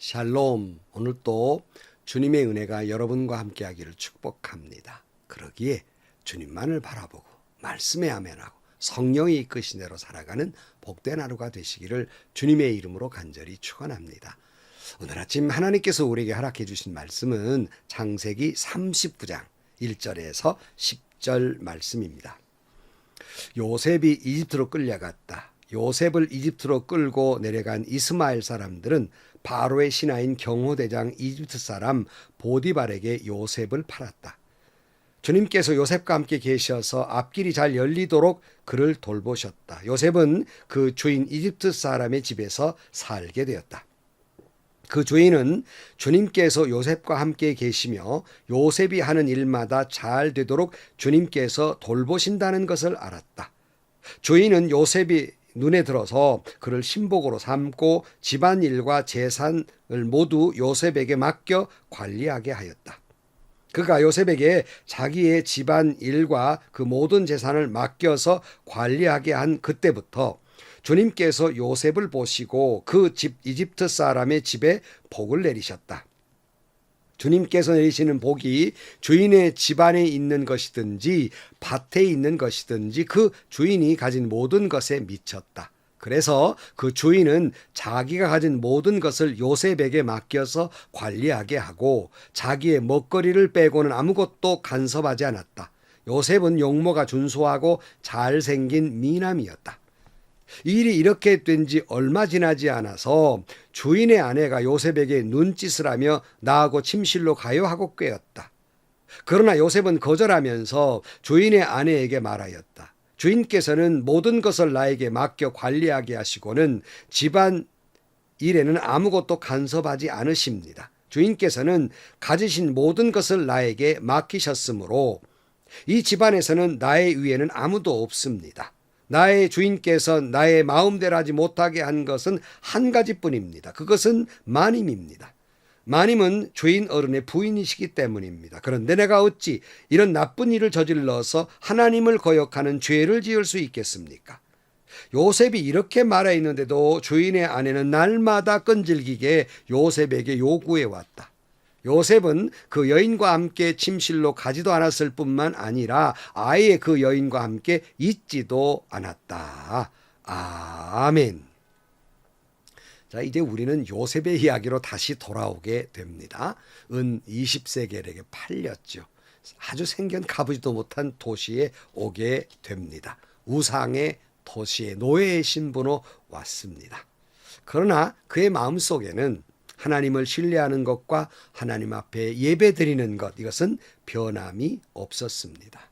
샬롬. 오늘 또 주님의 은혜가 여러분과 함께하기를 축복합니다. 그러기에 주님만을 바라보고 말씀에 아멘하고 성령이 이끄신 대로 살아가는 복된 하루가 되시기를 주님의 이름으로 간절히 축원합니다. 오늘 아침 하나님께서 우리에게 허락해 주신 말씀은 창세기 39장 1절에서 10절 말씀입니다. 요셉이 이집트로 끌려갔다. 요셉을 이집트로 끌고 내려간 이스마엘 사람들은 바로의 신하인 경호대장 이집트 사람 보디발에게 요셉을 팔았다. 주님께서 요셉과 함께 계셔서 앞길이 잘 열리도록 그를 돌보셨다. 요셉은 그 주인 이집트 사람의 집에서 살게 되었다. 그 주인은 주님께서 요셉과 함께 계시며 요셉이 하는 일마다 잘 되도록 주님께서 돌보신다는 것을 알았다. 주인은 요셉이 눈에 들어서 그를 신복으로 삼고 집안일과 재산을 모두 요셉에게 맡겨 관리하게 하였다. 그가 요셉에게 자기의 집안일과 그 모든 재산을 맡겨서 관리하게 한 그때부터 주님께서 요셉을 보시고 그 집 이집트 사람의 집에 복을 내리셨다. 주님께서 내리시는 복이 주인의 집안에 있는 것이든지 밭에 있는 것이든지 그 주인이 가진 모든 것에 미쳤다. 그래서 그 주인은 자기가 가진 모든 것을 요셉에게 맡겨서 관리하게 하고 자기의 먹거리를 빼고는 아무것도 간섭하지 않았다. 요셉은 용모가 준수하고 잘생긴 미남이었다. 일이 이렇게 된 지 얼마 지나지 않아서 주인의 아내가 요셉에게 눈짓을 하며 나하고 침실로 가요 하고 꾀었다. 그러나 요셉은 거절하면서 주인의 아내에게 말하였다. 주인께서는 모든 것을 나에게 맡겨 관리하게 하시고는 집안 일에는 아무것도 간섭하지 않으십니다. 주인께서는 가지신 모든 것을 나에게 맡기셨으므로 이 집안에서는 나의 위에는 아무도 없습니다. 나의 주인께서 나의 마음대로 하지 못하게 한 것은 한 가지뿐입니다. 그것은 마님입니다. 마님은 주인 어른의 부인이시기 때문입니다. 그런데 내가 어찌 이런 나쁜 일을 저질러서 하나님을 거역하는 죄를 지을 수 있겠습니까? 요셉이 이렇게 말해 있는데도 주인의 아내는 날마다 끈질기게 요셉에게 요구해 왔다. 요셉은 그 여인과 함께 침실로 가지도 않았을 뿐만 아니라 아예 그 여인과 함께 있지도 않았다. 아멘. 자, 이제 우리는 요셉의 이야기로 다시 돌아오게 됩니다. 은 20세겔에게 팔렸죠. 아주 생전 가보지도 못한 도시에 오게 됩니다. 우상의 도시에 노예의 신분으로 왔습니다. 그러나 그의 마음속에는 하나님을 신뢰하는 것과 하나님 앞에 예배드리는 것, 이것은 변함이 없었습니다.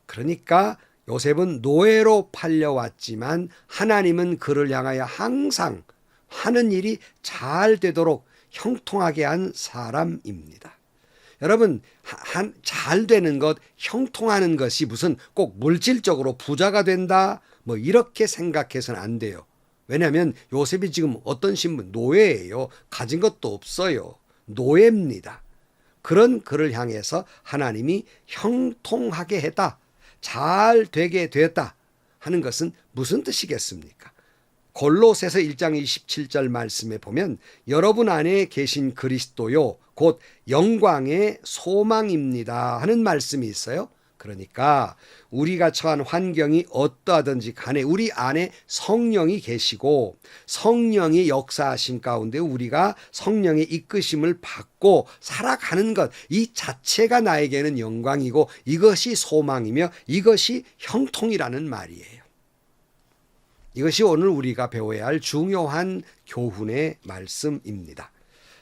그러니까 요셉은 노예로 팔려왔지만 하나님은 그를 향하여 항상 하는 일이 잘 되도록 형통하게 한 사람입니다. 여러분, 잘 되는 것, 형통하는 것이 무슨 꼭 물질적으로 부자가 된다, 뭐 이렇게 생각해서는 안 돼요. 왜냐하면 요셉이 지금 어떤 신분? 노예예요. 가진 것도 없어요. 노예입니다. 그런 그를 향해서 하나님이 형통하게 했다, 잘 되게 되었다 하는 것은 무슨 뜻이겠습니까? 골로새서 1장 27절 말씀에 보면 여러분 안에 계신 그리스도요 곧 영광의 소망입니다 하는 말씀이 있어요. 그러니까 우리가 처한 환경이 어떠하든지 간에 우리 안에 성령이 계시고 성령이 역사하심 가운데 우리가 성령의 이끄심을 받고 살아가는 것, 이 자체가 나에게는 영광이고 이것이 소망이며 이것이 형통이라는 말이에요. 이것이 오늘 우리가 배워야 할 중요한 교훈의 말씀입니다.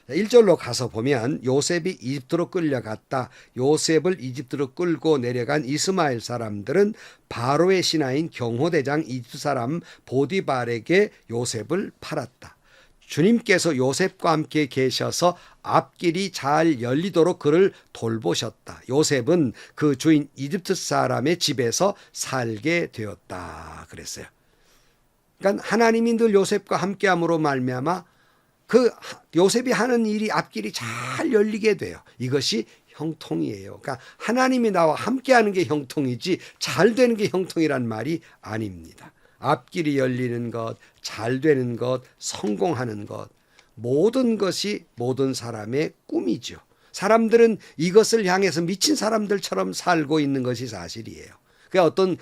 1절로 가서 보면 요셉이 이집트로 끌려갔다. 요셉을 이집트로 끌고 내려간 이스마엘 사람들은 바로의 신하인 경호대장 이집트 사람 보디발에게 요셉을 팔았다. 주님께서 요셉과 함께 계셔서 앞길이 잘 열리도록 그를 돌보셨다. 요셉은 그 주인 이집트 사람의 집에서 살게 되었다 그랬어요. 그러니까 하나님이 늘 요셉과 함께함으로 말미암아 그 요셉이 하는 일이 앞길이 잘 열리게 돼요. 이것이 형통이에요. 그러니까 하나님이 나와 함께하는 게 형통이지 잘 되는 게 형통이란 말이 아닙니다. 앞길이 열리는 것, 잘 되는 것, 성공하는 것, 모든 것이 모든 사람의 꿈이죠. 사람들은 이것을 향해서 미친 사람들처럼 살고 있는 것이 사실이에요.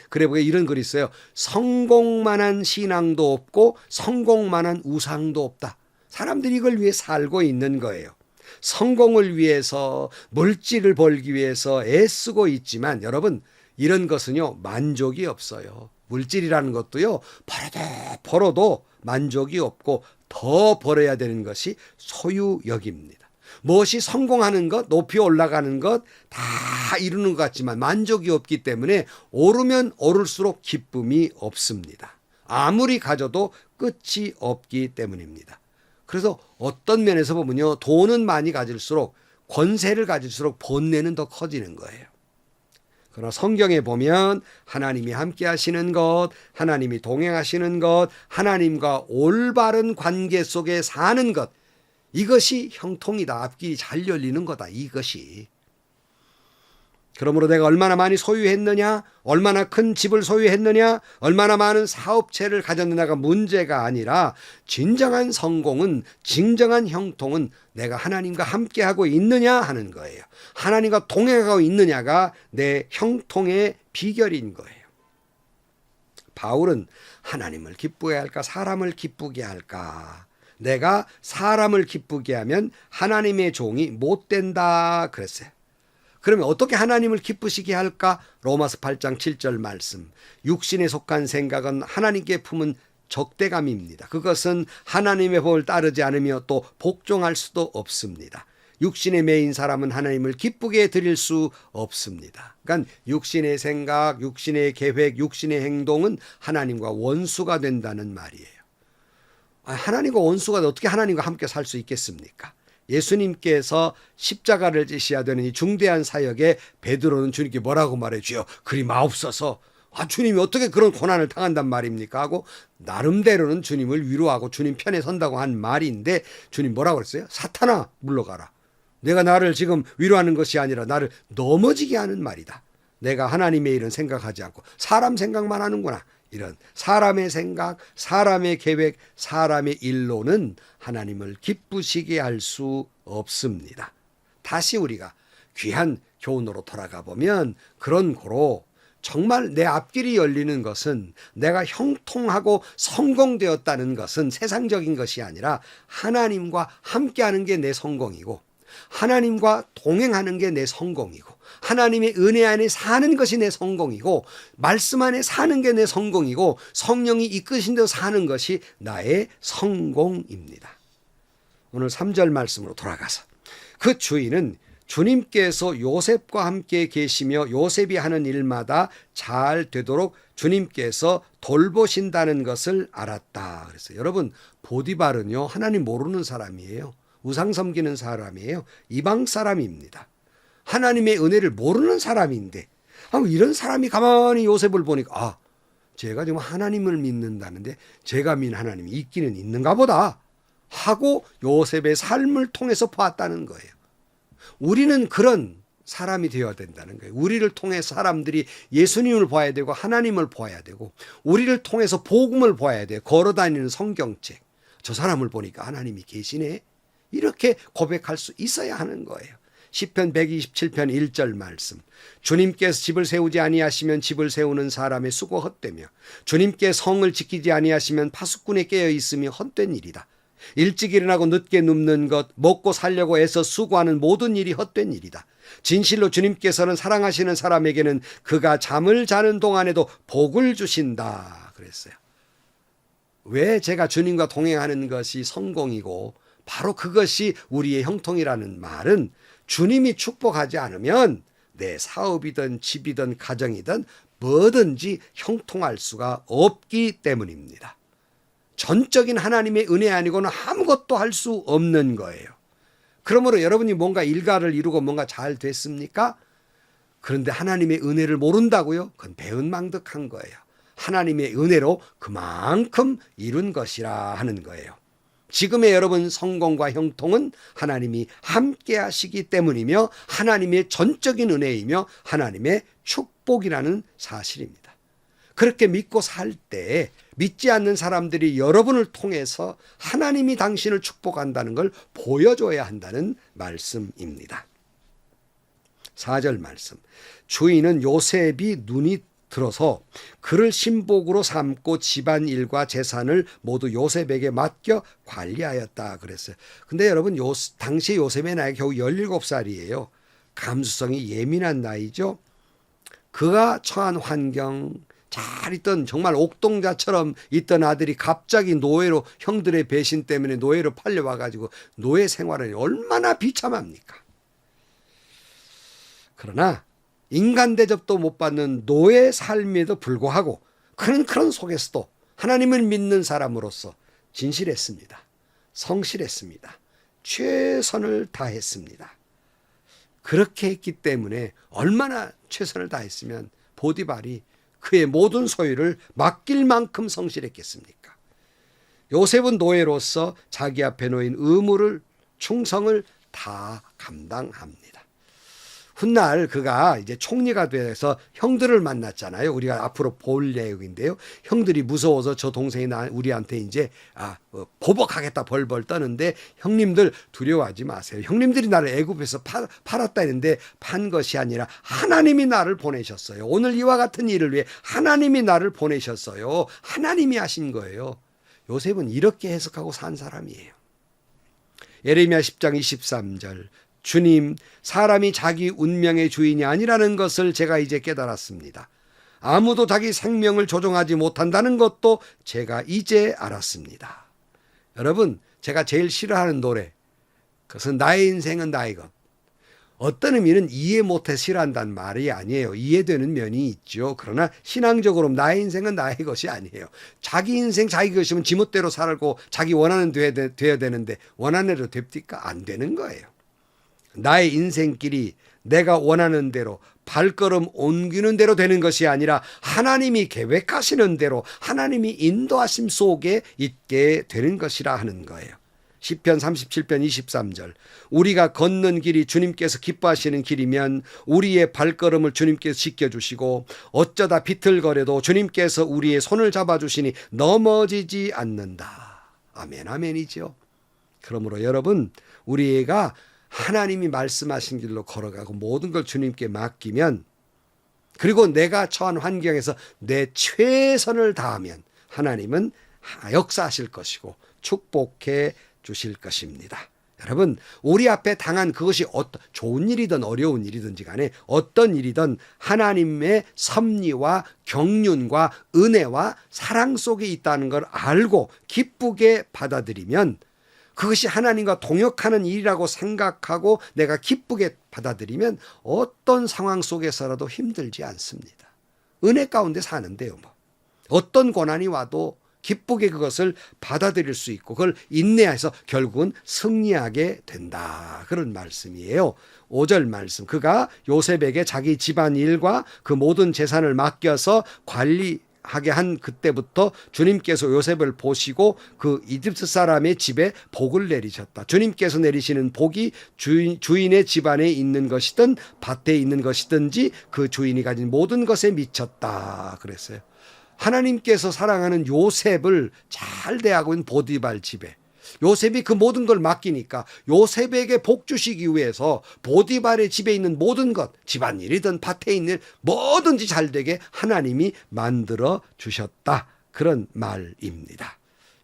그래 보기에 이런 글이 있어요. 성공만한 신앙도 없고 성공만한 우상도 없다. 사람들이 이걸 위해 살고 있는 거예요. 성공을 위해서, 물질을 벌기 위해서 애쓰고 있지만 여러분, 이런 것은요 만족이 없어요. 물질이라는 것도요 벌어도 만족이 없고 더 벌어야 되는 것이 소유욕입니다. 무엇이 성공하는 것, 높이 올라가는 것 다 이루는 것 같지만 만족이 없기 때문에 오르면 오를수록 기쁨이 없습니다. 아무리 가져도 끝이 없기 때문입니다. 그래서 어떤 면에서 보면요, 돈은 많이 가질수록, 권세를 가질수록 번뇌는 더 커지는 거예요. 그러나 성경에 보면 하나님이 함께 하시는 것, 하나님이 동행하시는 것, 하나님과 올바른 관계 속에 사는 것, 이것이 형통이다. 앞길이 잘 열리는 거다. 이것이. 그러므로 내가 얼마나 많이 소유했느냐, 얼마나 큰 집을 소유했느냐, 얼마나 많은 사업체를 가졌느냐가 문제가 아니라 진정한 성공은, 진정한 형통은 내가 하나님과 함께하고 있느냐 하는 거예요. 하나님과 동행하고 있느냐가 내 형통의 비결인 거예요. 바울은 하나님을 기쁘게 할까, 사람을 기쁘게 할까? 내가 사람을 기쁘게 하면 하나님의 종이 못 된다 그랬어요. 그러면 어떻게 하나님을 기쁘시게 할까? 로마서 8장 7절 말씀. 육신에 속한 생각은 하나님께 품은 적대감입니다. 그것은 하나님의 법을 따르지 않으며 또 복종할 수도 없습니다. 육신에 매인 사람은 하나님을 기쁘게 드릴 수 없습니다. 그러니까 육신의 생각, 육신의 계획, 육신의 행동은 하나님과 원수가 된다는 말이에요. 하나님과 원수가 어떻게 하나님과 함께 살 수 있겠습니까? 예수님께서 십자가를 지셔야 되는 이 중대한 사역에 베드로는 주님께 뭐라고 말해줘요? 그리 마옵소서. 주님이 어떻게 그런 고난을 당한단 말입니까? 하고 나름대로는 주님을 위로하고 주님 편에 선다고 한 말인데 주님 뭐라고 그랬어요? 사탄아 물러가라. 내가 나를 지금 위로하는 것이 아니라 나를 넘어지게 하는 말이다. 내가 하나님의 일은 생각하지 않고 사람 생각만 하는구나. 이런 사람의 생각, 사람의 계획, 사람의 일로는 하나님을 기쁘시게 할 수 없습니다. 다시 우리가 귀한 교훈으로 돌아가 보면 그런 고로 정말 내 앞길이 열리는 것은 내가 형통하고 성공되었다는 것은 세상적인 것이 아니라 하나님과 함께하는 게 내 성공이고 하나님과 동행하는 게 내 성공이고 하나님의 은혜 안에 사는 것이 내 성공이고 말씀 안에 사는 게 내 성공이고 성령이 이끄신 대로 사는 것이 나의 성공입니다. 오늘 3절 말씀으로 돌아가서 그 주인은 주님께서 요셉과 함께 계시며 요셉이 하는 일마다 잘 되도록 주님께서 돌보신다는 것을 알았다. 그래서 여러분 보디발은요 하나님 모르는 사람이에요. 우상 섬기는 사람이에요. 이방 사람입니다. 하나님의 은혜를 모르는 사람인데 이런 사람이 가만히 요셉을 보니까 제가 지금 하나님을 믿는다는데 제가 믿는 하나님이 있기는 있는가 보다 하고 요셉의 삶을 통해서 보았다는 거예요. 우리는 그런 사람이 되어야 된다는 거예요. 우리를 통해서 사람들이 예수님을 봐야 되고 하나님을 봐야 되고 우리를 통해서 복음을 봐야 돼요. 걸어다니는 성경책. 저 사람을 보니까 하나님이 계시네. 이렇게 고백할 수 있어야 하는 거예요. 시편 127편 1절 말씀. 주님께서 집을 세우지 아니하시면 집을 세우는 사람의 수고 헛되며 주님께 성을 지키지 아니하시면 파수꾼에 깨어 있으며 헛된 일이다. 일찍 일어나고 늦게 눕는 것, 먹고 살려고 애써 수고하는 모든 일이 헛된 일이다. 진실로 주님께서는 사랑하시는 사람에게는 그가 잠을 자는 동안에도 복을 주신다. 그랬어요. 왜 제가 주님과 동행하는 것이 성공이고 바로 그것이 우리의 형통이라는 말은 주님이 축복하지 않으면 내 사업이든 집이든 가정이든 뭐든지 형통할 수가 없기 때문입니다. 전적인 하나님의 은혜 아니고는 아무것도 할 수 없는 거예요. 그러므로 여러분이 뭔가 일가를 이루고 뭔가 잘 됐습니까? 그런데 하나님의 은혜를 모른다고요? 그건 배은망덕한 거예요. 하나님의 은혜로 그만큼 이룬 것이라 하는 거예요. 지금의 여러분 성공과 형통은 하나님이 함께 하시기 때문이며 하나님의 전적인 은혜이며 하나님의 축복이라는 사실입니다. 그렇게 믿고 살 때 믿지 않는 사람들이 여러분을 통해서 하나님이 당신을 축복한다는 걸 보여줘야 한다는 말씀입니다. 4절 말씀. 주인은 요셉이 눈이 들어서 그를 신복으로 삼고 집안일과 재산을 모두 요셉에게 맡겨 관리하였다 그랬어요. 근데 여러분 당시 요셉의 나이가 겨우 17살이에요. 감수성이 예민한 나이죠. 그가 처한 환경, 잘 있던 정말 옥동자처럼 있던 아들이 갑자기 노예로, 형들의 배신 때문에 노예로 팔려와가지고 노예 생활은 얼마나 비참합니까? 그러나 인간 대접도 못 받는 노예 삶에도 불구하고 그런 속에서도 하나님을 믿는 사람으로서 진실했습니다. 성실했습니다. 최선을 다했습니다. 그렇게 했기 때문에 얼마나 최선을 다했으면 보디발이 그의 모든 소유를 맡길 만큼 성실했겠습니까? 요셉은 노예로서 자기 앞에 놓인 의무를, 충성을 다 감당합니다. 훗날 그가 이제 총리가 돼서 형들을 만났잖아요. 우리가 앞으로 볼 내용인데요. 형들이 무서워서 저 동생이 우리한테 이제 보복하겠다 벌벌 떠는데, 형님들 두려워하지 마세요. 형님들이 나를 애굽에서 팔았다 했는데 판 것이 아니라 하나님이 나를 보내셨어요. 오늘 이와 같은 일을 위해 하나님이 나를 보내셨어요. 하나님이 하신 거예요. 요셉은 이렇게 해석하고 산 사람이에요. 예레미야 10장 23절. 주님, 사람이 자기 운명의 주인이 아니라는 것을 제가 이제 깨달았습니다. 아무도 자기 생명을 조종하지 못한다는 것도 제가 이제 알았습니다. 여러분, 제가 제일 싫어하는 노래, 그것은 나의 인생은 나의 것. 어떤 의미는 이해 못해 싫어한다는 말이 아니에요. 이해되는 면이 있죠. 그러나 신앙적으로 나의 인생은 나의 것이 아니에요. 자기 인생 자기 것이면 지멋대로 살고 자기 원하는 되어야 되는데 원하는 대로 됩니까? 안 되는 거예요. 나의 인생길이 내가 원하는 대로 발걸음 옮기는 대로 되는 것이 아니라 하나님이 계획하시는 대로 하나님이 인도하심 속에 있게 되는 것이라 하는 거예요. 시편 37편 23절. 우리가 걷는 길이 주님께서 기뻐하시는 길이면 우리의 발걸음을 주님께서 지켜주시고 어쩌다 비틀거려도 주님께서 우리의 손을 잡아주시니 넘어지지 않는다. 아멘, 아멘이죠. 그러므로 여러분, 우리가 하나님이 말씀하신 길로 걸어가고 모든 걸 주님께 맡기면, 그리고 내가 처한 환경에서 내 최선을 다하면 하나님은 역사하실 것이고 축복해 주실 것입니다. 여러분, 우리 앞에 당한 그것이 좋은 일이든 어려운 일이든지 간에 어떤 일이든 하나님의 섭리와 경륜과 은혜와 사랑 속에 있다는 걸 알고 기쁘게 받아들이면, 그것이 하나님과 동역하는 일이라고 생각하고 내가 기쁘게 받아들이면 어떤 상황 속에서라도 힘들지 않습니다. 은혜 가운데 사는데요. 어떤 고난이 와도 기쁘게 그것을 받아들일 수 있고 그걸 인내해서 결국은 승리하게 된다. 그런 말씀이에요. 5절 말씀. 그가 요셉에게 자기 집안 일과 그 모든 재산을 맡겨서 관리하게 한 그때부터 주님께서 요셉을 보시고 그 이집트 사람의 집에 복을 내리셨다. 주님께서 내리시는 복이 주인의 집안에 있는 것이든 밭에 있는 것이든지 그 주인이 가진 모든 것에 미쳤다. 그랬어요. 하나님께서 사랑하는 요셉을 잘 대하고 있는 보디발 집에 요셉이 그 모든 걸 맡기니까 요셉에게 복 주시기 위해서 보디발의 집에 있는 모든 것, 집안일이든 밭에 있는 뭐든지 잘 되게 하나님이 만들어 주셨다. 그런 말입니다.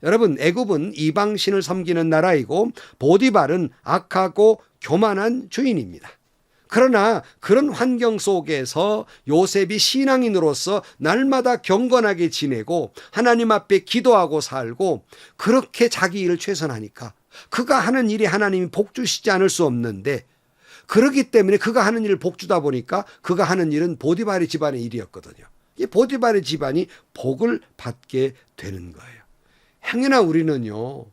여러분, 애굽은 이방신을 섬기는 나라이고 보디발은 악하고 교만한 주인입니다. 그러나 그런 환경 속에서 요셉이 신앙인으로서 날마다 경건하게 지내고 하나님 앞에 기도하고 살고 그렇게 자기 일을 최선하니까 그가 하는 일이 하나님이 복 주시지 않을 수 없는데, 그렇기 때문에 그가 하는 일을 복 주다 보니까 그가 하는 일은 보디발의 집안의 일이었거든요. 이 보디발의 집안이 복을 받게 되는 거예요. 행여나 우리는요,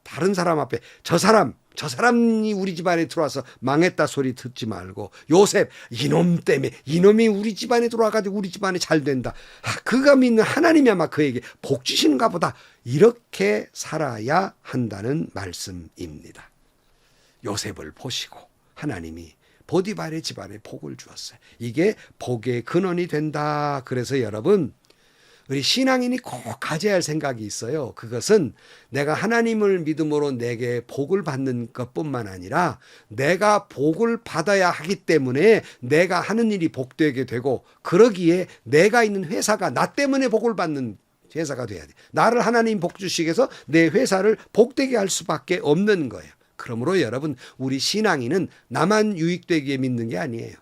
다른 사람 앞에 저 사람이 우리 집안에 들어와서 망했다 소리 듣지 말고, 요셉 이놈 때문에 이놈이 우리 집안에 들어와가지고 우리 집안에 잘 된다. 그가 믿는 하나님이 아마 그에게 복 주시는가 보다. 이렇게 살아야 한다는 말씀입니다. 요셉을 보시고 하나님이 보디발의 집안에 복을 주었어요. 이게 복의 근원이 된다. 그래서 여러분, 우리 신앙인이 꼭 가져야 할 생각이 있어요. 그것은 내가 하나님을 믿음으로 내게 복을 받는 것뿐만 아니라 내가 복을 받아야 하기 때문에 내가 하는 일이 복되게 되고, 그러기에 내가 있는 회사가 나 때문에 복을 받는 회사가 돼야 돼. 나를 하나님 복 주시기 위해서 내 회사를 복되게 할 수밖에 없는 거예요. 그러므로 여러분, 우리 신앙인은 나만 유익되게 믿는 게 아니에요.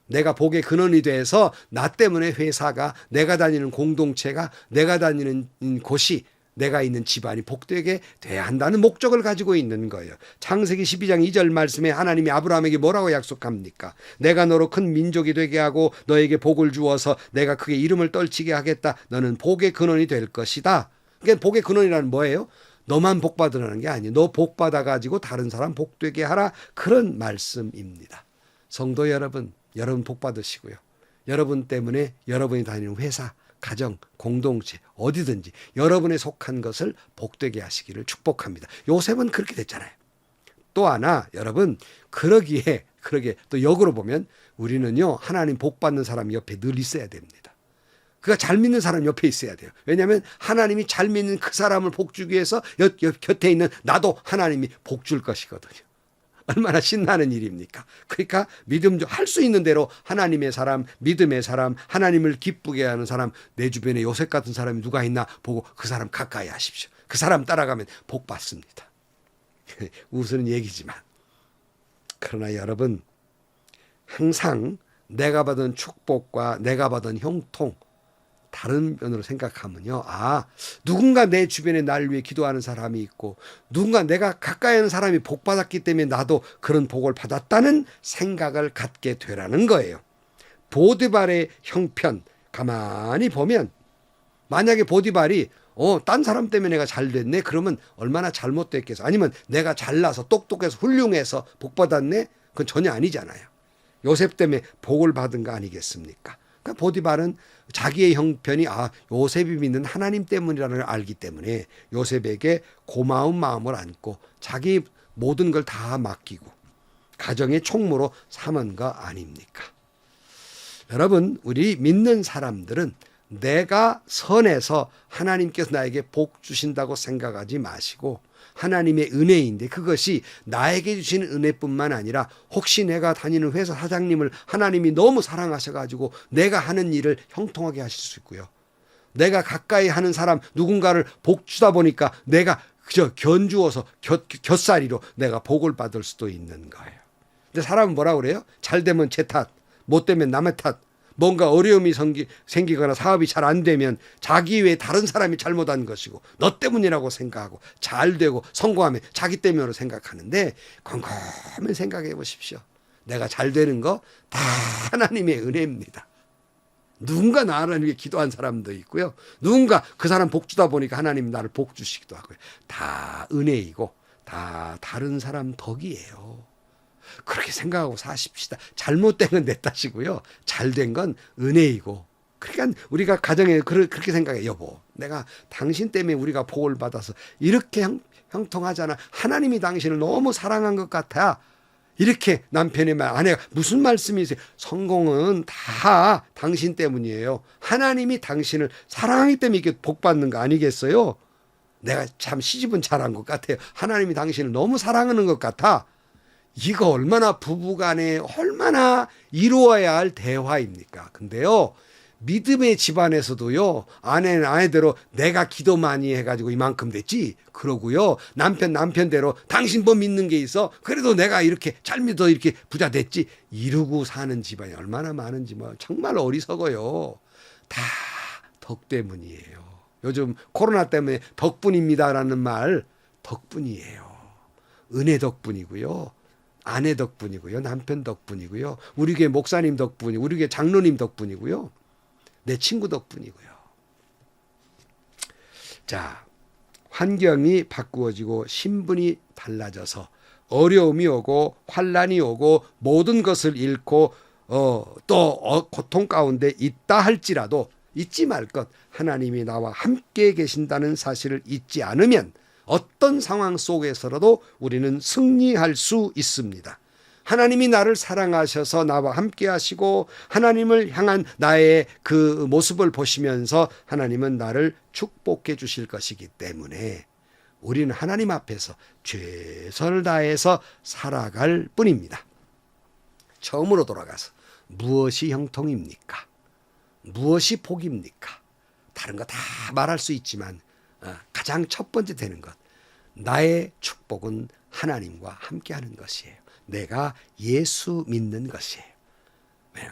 내가 복의 근원이 돼서 나 때문에 회사가, 내가 다니는 공동체가, 내가 다니는 곳이, 내가 있는 집안이 복되게 돼야 한다는 목적을 가지고 있는 거예요. 창세기 12장 2절 말씀에 하나님이 아브라함에게 뭐라고 약속합니까? 내가 너로 큰 민족이 되게 하고 너에게 복을 주어서 내가 크게 이름을 떨치게 하겠다. 너는 복의 근원이 될 것이다. 그러니까 복의 근원이라는 뭐예요? 너만 복 받으라는 게 아니에요. 너 복 받아가지고 다른 사람 복되게 하라. 그런 말씀입니다. 성도 여러분, 여러분 복 받으시고요. 여러분 때문에 여러분이 다니는 회사, 가정, 공동체, 어디든지 여러분에 속한 것을 복되게 하시기를 축복합니다. 요셉은 그렇게 됐잖아요. 또 하나, 여러분, 그러기에 또 역으로 보면 우리는요, 하나님 복 받는 사람 옆에 늘 있어야 됩니다. 그가 잘 믿는 사람 옆에 있어야 돼요. 왜냐하면 하나님이 잘 믿는 그 사람을 복 주기 위해서 곁에 있는 나도 하나님이 복 줄 것이거든요. 얼마나 신나는 일입니까? 그러니까 믿음 할 수 있는 대로 하나님의 사람, 믿음의 사람, 하나님을 기쁘게 하는 사람, 내 주변에 요셉 같은 사람이 누가 있나 보고 그 사람 가까이 하십시오. 그 사람 따라가면 복 받습니다. 웃으는 얘기지만, 그러나 여러분, 항상 내가 받은 축복과 내가 받은 형통, 다른 면으로 생각하면요, 누군가 내 주변에 날 위해 기도하는 사람이 있고, 누군가 내가 가까이 하는 사람이 복 받았기 때문에 나도 그런 복을 받았다는 생각을 갖게 되라는 거예요. 보디발의 형편 가만히 보면, 만약에 보디발이 딴 사람 때문에 내가 잘 됐네, 그러면 얼마나 잘못됐겠어. 아니면 내가 잘나서 똑똑해서 훌륭해서 복 받았네, 그건 전혀 아니잖아요. 요셉 때문에 복을 받은 거 아니겠습니까? 그러니까 보디발은 자기의 형편이 요셉이 믿는 하나님 때문이라는 걸 알기 때문에 요셉에게 고마운 마음을 안고 자기 모든 걸 다 맡기고 가정의 총무로 삼은 거 아닙니까? 여러분, 우리 믿는 사람들은 내가 선해서 하나님께서 나에게 복 주신다고 생각하지 마시고, 하나님의 은혜인데 그것이 나에게 주시는 은혜뿐만 아니라 혹시 내가 다니는 회사 사장님을 하나님이 너무 사랑하셔가지고 내가 하는 일을 형통하게 하실 수 있고요. 내가 가까이 하는 사람 누군가를 복 주다 보니까 내가 그저 견주어서 곁살이로 내가 복을 받을 수도 있는 거예요. 근데 사람은 뭐라 그래요? 잘 되면 제 탓, 못 되면 남의 탓. 뭔가 어려움이 생기거나 사업이 잘 안 되면 자기 외에 다른 사람이 잘못한 것이고 너 때문이라고 생각하고, 잘 되고 성공하면 자기 때문으로 생각하는데, 곰곰이 생각해 보십시오. 내가 잘 되는 거 다 하나님의 은혜입니다. 누군가 나를 위해 기도한 사람도 있고요. 누군가 그 사람 복 주다 보니까 하나님이 나를 복 주시기도 하고요. 다 은혜이고 다 다른 사람 덕이에요. 그렇게 생각하고 사십시다. 잘못된 건 내 탓이고요. 잘된 건 은혜이고. 그러니까 우리가 가정에 그렇게 생각해. 여보, 내가 당신 때문에 우리가 복을 받아서 이렇게 형통하잖아. 하나님이 당신을 너무 사랑한 것 같아. 이렇게 남편의 말, 아내가 무슨 말씀이세요? 성공은 다 당신 때문이에요. 하나님이 당신을 사랑하기 때문에 이렇게 복 받는 거 아니겠어요? 내가 참 시집은 잘한 것 같아요. 하나님이 당신을 너무 사랑하는 것 같아. 이거 얼마나 부부간에 얼마나 이루어야 할 대화입니까? 근데요, 믿음의 집안에서도요, 아내는 아내대로 내가 기도 많이 해가지고 이만큼 됐지, 그러고요, 남편대로 당신 뭐 믿는 게 있어, 그래도 내가 이렇게 잘 믿어 이렇게 부자 됐지, 이러고 사는 집안이 얼마나 많은지 정말 어리석어요. 다 덕 때문이에요. 요즘 코로나 때문에 덕분입니다라는 말, 덕분이에요. 은혜 덕분이고요, 아내 덕분이고요, 남편 덕분이고요, 우리 교회 목사님 덕분이고, 우리 교회 장로님 덕분이고요, 내 친구 덕분이고요. 자, 환경이 바꾸어지고 신분이 달라져서 어려움이 오고 환난이 오고 모든 것을 잃고 또 고통 가운데 있다 할지라도 잊지 말 것, 하나님이 나와 함께 계신다는 사실을 잊지 않으면 어떤 상황 속에서라도 우리는 승리할 수 있습니다. 하나님이 나를 사랑하셔서 나와 함께 하시고 하나님을 향한 나의 그 모습을 보시면서 하나님은 나를 축복해 주실 것이기 때문에 우리는 하나님 앞에서 최선을 다해서 살아갈 뿐입니다. 처음으로 돌아가서 무엇이 형통입니까? 무엇이 복입니까? 다른 거 다 말할 수 있지만 가장 첫 번째 되는 것, 나의 축복은 하나님과 함께하는 것이에요. 내가 예수 믿는 것이에요.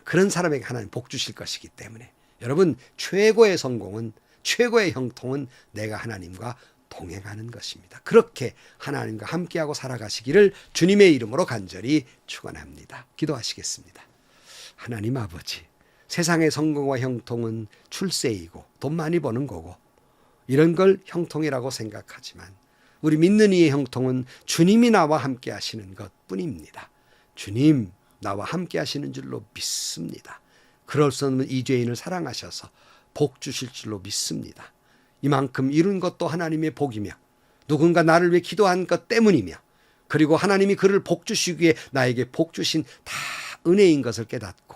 그런 사람에게 하나님 복 주실 것이기 때문에 여러분, 최고의 성공은, 최고의 형통은 내가 하나님과 동행하는 것입니다. 그렇게 하나님과 함께하고 살아가시기를 주님의 이름으로 간절히 축원합니다. 기도하시겠습니다. 하나님 아버지, 세상의 성공과 형통은 출세이고 돈 많이 버는 거고 이런 걸 형통이라고 생각하지만 우리 믿는 이의 형통은 주님이 나와 함께 하시는 것뿐입니다. 주님, 나와 함께 하시는 줄로 믿습니다. 그럴 수 없는 이 죄인을 사랑하셔서 복 주실 줄로 믿습니다. 이만큼 이룬 것도 하나님의 복이며 누군가 나를 위해 기도한 것 때문이며 그리고 하나님이 그를 복 주시기 위해 나에게 복 주신 다 은혜인 것을 깨닫고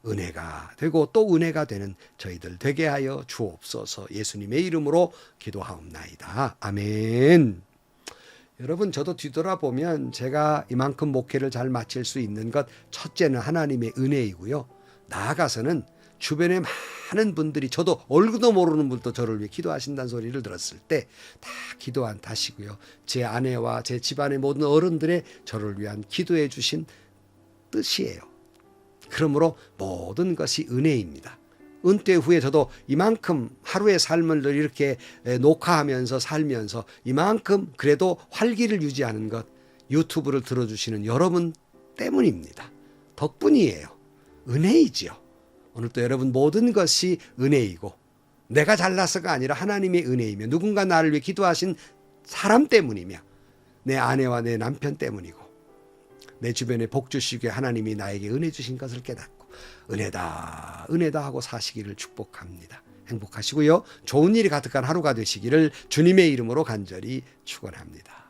은혜가 되고 또 은혜가 되는 저희들 되게 하여 주옵소서. 예수님의 이름으로 기도하옵나이다. 아멘. 여러분, 저도 뒤돌아보면 제가 이만큼 목회를 잘 마칠 수 있는 것, 첫째는 하나님의 은혜이고요. 나아가서는 주변에 많은 분들이, 저도 얼굴도 모르는 분도 저를 위해 기도하신다는 소리를 들었을 때 다 기도한 탓이고요. 제 아내와 제 집안의 모든 어른들의 저를 위한 기도해 주신 뜻이에요. 그러므로 모든 것이 은혜입니다. 은퇴 후에 저도 이만큼 하루의 삶을 이렇게 녹화하면서 살면서 이만큼 그래도 활기를 유지하는 것, 유튜브를 들어주시는 여러분 때문입니다. 덕분이에요. 은혜이지요. 오늘도 여러분, 모든 것이 은혜이고 내가 잘나서가 아니라 하나님의 은혜이며 누군가 나를 위해 기도하신 사람 때문이며 내 아내와 내 남편 때문이고 내 주변에 복 주시기에 하나님이 나에게 은혜 주신 것을 깨닫고 은혜다 은혜다 하고 사시기를 축복합니다. 행복하시고요. 좋은 일이 가득한 하루가 되시기를 주님의 이름으로 간절히 축원합니다.